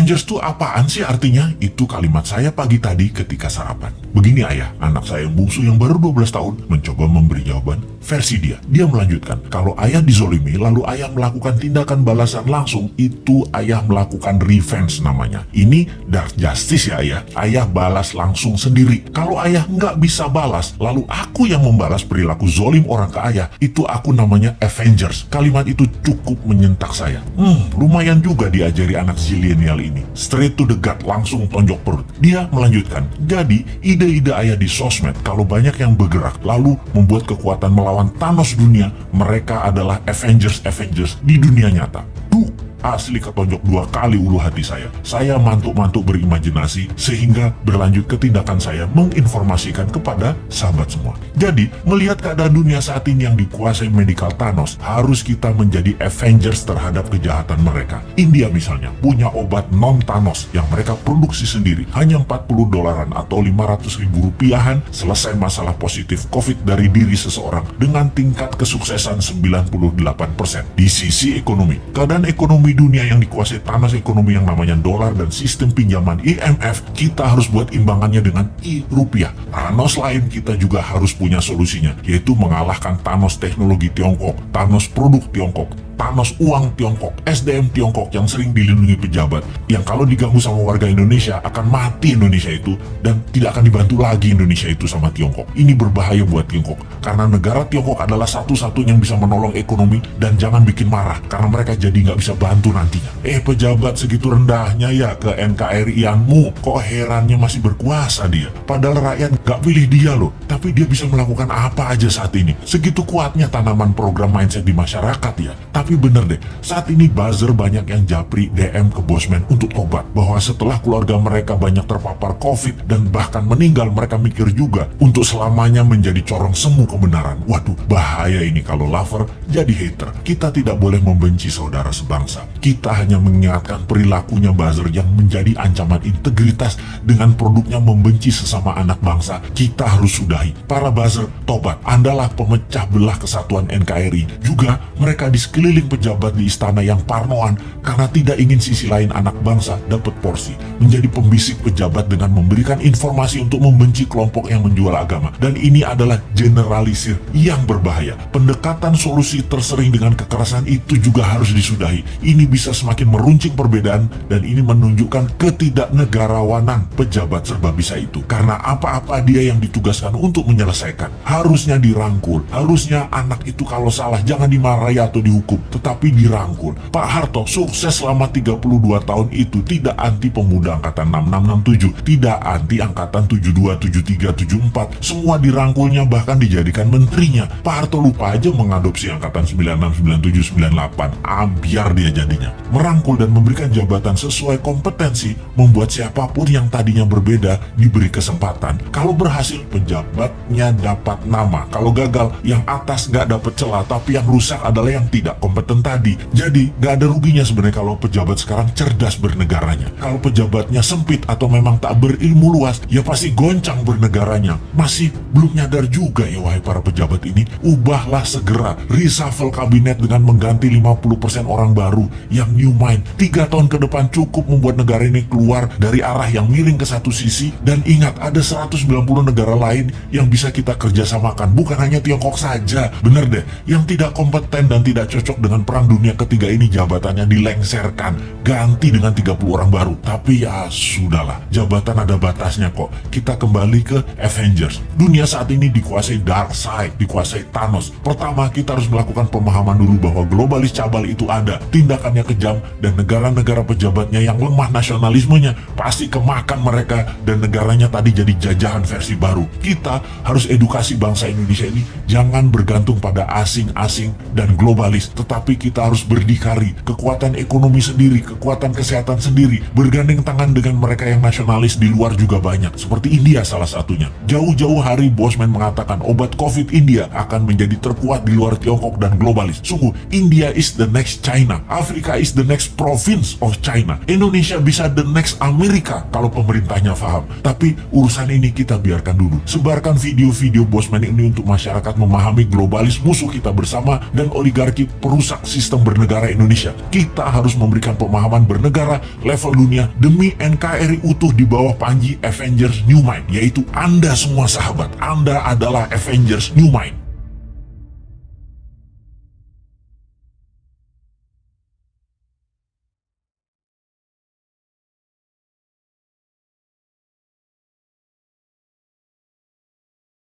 Avengers tuh apaan sih artinya? Itu kalimat saya pagi tadi ketika sarapan. Begini ayah, anak saya yang bungsu yang baru 12 tahun mencoba memberi jawaban versi dia. Dia melanjutkan, kalau ayah dizolimi lalu ayah melakukan tindakan balasan langsung, itu ayah melakukan revenge namanya. Ini dark justice ya ayah. Ayah balas langsung sendiri. Kalau ayah nggak bisa balas, lalu aku yang membalas perilaku zolim orang ke ayah, itu aku namanya Avengers. Kalimat itu cukup menyentak saya. Lumayan juga diajari anak zilenial ini. Straight to the gut, langsung tonjok perut. Dia melanjutkan, jadi ide-ide ayah di sosmed kalau banyak yang bergerak lalu membuat kekuatan melawan Thanos dunia, mereka adalah Avengers di dunia nyata. Asli ketonjok 2 kali ulu hati saya. Saya mantuk-mantuk berimajinasi sehingga berlanjut ke tindakan saya menginformasikan kepada sahabat semua. Jadi, melihat keadaan dunia saat ini yang dikuasai medical Thanos, harus kita menjadi Avengers terhadap kejahatan mereka. India misalnya punya obat non-Thanos yang mereka produksi sendiri. Hanya $40 atau 500 ribu rupiahan selesai masalah positif COVID dari diri seseorang dengan tingkat kesuksesan 98%. Di sisi ekonomi, keadaan ekonomi dunia yang dikuasai Thanos, ekonomi yang namanya dolar dan sistem pinjaman IMF, kita harus buat imbangannya dengan rupiah. Thanos lain kita juga harus punya solusinya, yaitu mengalahkan Thanos teknologi Tiongkok, Thanos produk Tiongkok, Thanos uang Tiongkok, SDM Tiongkok yang sering dilindungi pejabat, yang kalau diganggu sama warga Indonesia akan mati Indonesia itu dan tidak akan dibantu lagi Indonesia itu sama Tiongkok. Ini berbahaya buat Tiongkok karena negara Tiongkok adalah satu-satunya yang bisa menolong ekonomi, dan jangan bikin marah karena mereka jadi nggak bisa bantu nantinya. Pejabat segitu rendahnya ya ke NKRI-anmu, kok herannya masih berkuasa dia, padahal rakyat nggak pilih dia loh, tapi dia bisa melakukan apa aja saat ini. Segitu kuatnya tanaman program mindset di masyarakat ya. Tapi bener deh, saat ini buzzer banyak yang japri DM ke bosman untuk tobat, bahwa setelah keluarga mereka banyak terpapar COVID dan bahkan meninggal, mereka mikir juga untuk selamanya menjadi corong semu kebenaran. Waduh, bahaya ini kalau lover jadi hater. Kita tidak boleh membenci saudara sebangsa. Kita hanya mengingatkan perilakunya buzzer yang menjadi ancaman integritas dengan produknya membenci sesama anak bangsa. Kita harus sudahi. Para buzzer, tobat. Andalah pemecah belah kesatuan NKRI. Juga mereka di sekeliling pejabat di istana yang parnoan karena tidak ingin sisi lain anak bangsa dapat porsi, menjadi pembisik pejabat dengan memberikan informasi untuk membenci kelompok yang menjual agama. Dan ini adalah generalisir yang berbahaya. Pendekatan solusi tersering dengan kekerasan itu juga harus disudahi. Ini bisa semakin meruncing perbedaan, dan ini menunjukkan ketidaknegarawanan pejabat serba bisa itu. Karena apa-apa dia yang ditugaskan untuk menyelesaikan harusnya dirangkul. Harusnya anak itu kalau salah jangan dimarahi atau dihukum, tetapi dirangkul. Pak Harto sukses selama 32 tahun itu, tidak anti pemuda angkatan 6667, tidak anti angkatan 72, 73, 74, semua dirangkulnya, bahkan dijadikan menterinya. Pak Harto lupa aja mengadopsi angkatan 96, 97, 98, biar dia jadinya. Merangkul dan memberikan jabatan sesuai kompetensi, membuat siapapun yang tadinya berbeda diberi kesempatan. Kalau berhasil, pejabatnya dapat nama. Kalau gagal, yang atas nggak dapat celah, tapi yang rusak adalah yang tidak kompeten tadi. Jadi gak ada ruginya sebenarnya kalau pejabat sekarang cerdas bernegaranya. Kalau pejabatnya sempit atau memang tak berilmu luas, ya pasti goncang bernegaranya. Masih belum nyadar juga ya wahai para pejabat ini. Ubahlah segera, reshuffle kabinet dengan mengganti 50% orang baru yang new mind. 3 tahun ke depan cukup membuat negara ini keluar dari arah yang miring ke satu sisi. Dan ingat, ada 190 negara lain yang bisa kita kerjasamakan, bukan hanya Tiongkok saja. Bener deh, yang tidak kompeten dan tidak cocok dengan perang dunia ketiga ini jabatannya dilengserkan, ganti dengan 30 orang baru. Tapi ya sudahlah, jabatan ada batasnya kok. Kita kembali ke Avengers. Dunia saat ini dikuasai dark side, dikuasai Thanos. Pertama, kita harus melakukan pemahaman dulu bahwa globalis cabal itu ada, tindakannya kejam, dan negara-negara pejabatnya yang lemah nasionalismenya pasti kemakan mereka, dan negaranya tadi jadi jajahan versi baru. Kita harus edukasi bangsa Indonesia ini jangan bergantung pada asing-asing dan globalis, tetapi kita harus berdikari, kekuatan ekonomi sendiri, kekuatan kesehatan sendiri, bergandeng tangan dengan mereka yang nasionalis di luar juga banyak, seperti India salah satunya. Jauh-jauh hari Bosman mengatakan obat COVID India akan menjadi terkuat di luar Tiongkok dan globalis. Sungguh, India is the next China. Afrika Africa is the next province of China. Indonesia bisa the next Amerika kalau pemerintahnya paham. Tapi urusan ini kita biarkan dulu. Sebarkan video-video Bosman ini untuk masyarakat memahami globalis musuh kita bersama dan oligarki perusak sistem bernegara Indonesia. Kita harus memberikan pemahaman bernegara level dunia demi NKRI utuh di bawah panji Avengers New Mind, yaitu Anda semua sahabat. Anda adalah Avengers New Mind.